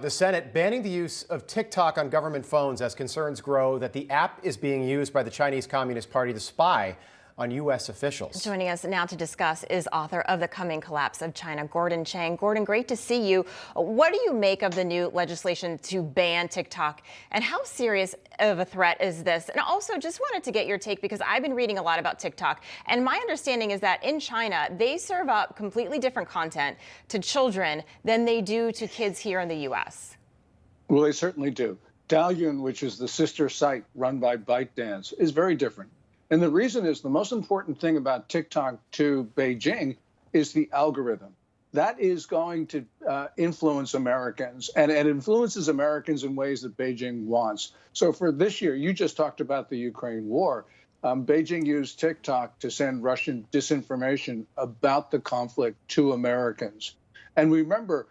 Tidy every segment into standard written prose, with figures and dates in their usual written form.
The Senate banning the use of TikTok on government phones as concerns grow that the app is being used by the Chinese Communist Party to spy on U.S. officials. Joining us now to discuss is author of The Coming Collapse of China, Gordon Chang. Gordon, great to see you. What do you make of the new legislation to ban TikTok, and how serious of a threat is this? And also just wanted to get your take, because I've been reading a lot about TikTok, and my understanding is that in China, they serve up completely different content to children than they do to kids here in the U.S. Well, they certainly do. Douyin, which is the sister site run by ByteDance, is very different. And the reason is the most important thing about TikTok to Beijing is the algorithm. That is going to influence Americans, and it influences Americans in ways that Beijing wants. So for this year, you just talked about the Ukraine war. Beijing used TikTok to send Russian disinformation about the conflict to Americans. And remember,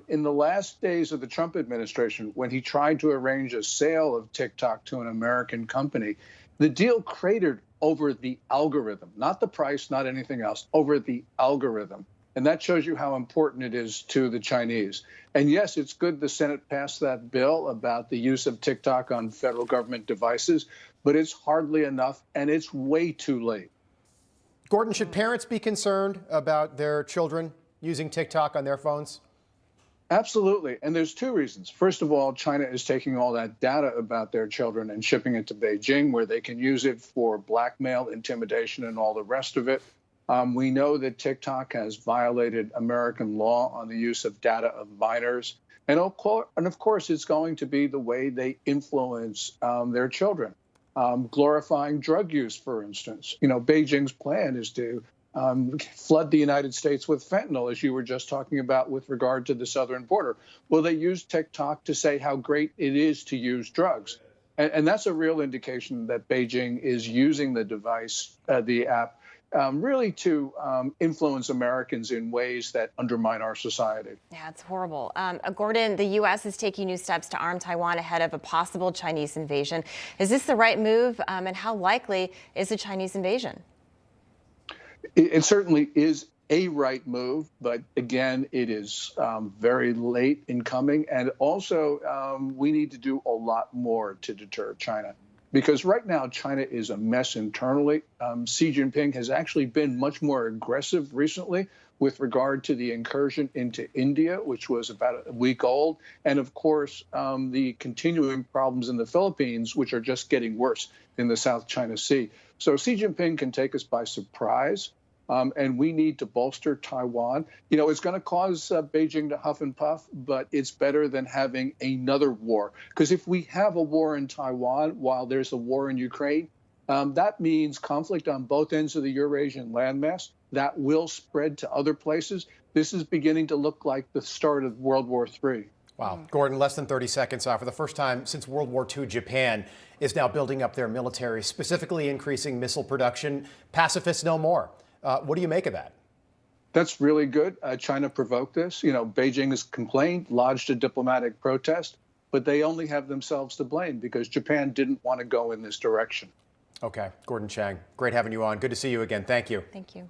in the last days of the Trump administration, when he tried to arrange a sale of TikTok to an American company, the deal cratered over the algorithm, not the price, not anything else, over the algorithm. And that shows you how important it is to the Chinese. And yes, it's good the Senate passed that bill about the use of TikTok on federal government devices, but it's hardly enough, and it's way too late. Gordon, should parents be concerned about their children using TikTok on their phones? Absolutely. And there's two reasons. First of all, China is taking all that data about their children and shipping it to Beijing, where they can use it for blackmail, intimidation, and all the rest of it. We know that TikTok has violated American law on the use of data of minors. And of course, it's going to be the way they influence their children. Glorifying drug use, for instance. You know, Beijing's plan is to flood the United States with fentanyl, as you were just talking about with regard to the southern border. Well, they use TikTok to say how great it is to use drugs. And that's a real indication that Beijing is using the device, the app, really to influence Americans in ways that undermine our society. Yeah, it's horrible. Gordon, the U.S. is taking new steps to arm Taiwan ahead of a possible Chinese invasion. Is this the right move? And how likely is a Chinese invasion? It certainly is a right move, but again, it is very late in coming. And also, we need to do a lot more to deter China, because right now, China is a mess internally. Xi Jinping has actually been much more aggressive recently with regard to the incursion into India, which was about a week old. And of course, the continuing problems in the Philippines, which are just getting worse in the South China Sea. So Xi Jinping can take us by surprise. And we need to bolster Taiwan. You know, it's going to cause Beijing to huff and puff, but it's better than having another war. Because if we have a war in Taiwan while there's a war in Ukraine, that means conflict on both ends of the Eurasian landmass that will spread to other places. This is beginning to look like the start of World War III. Wow. Gordon, less than 30 seconds off. For the first time since World War II, Japan is now building up their military, specifically increasing missile production. Pacifists no more. What do you make of that? That's really good. China provoked this. You know, Beijing has complained, lodged a diplomatic protest, but they only have themselves to blame because Japan didn't want to go in this direction. Okay. Gordon Chang, great having you on. Good to see you again. Thank you. Thank you.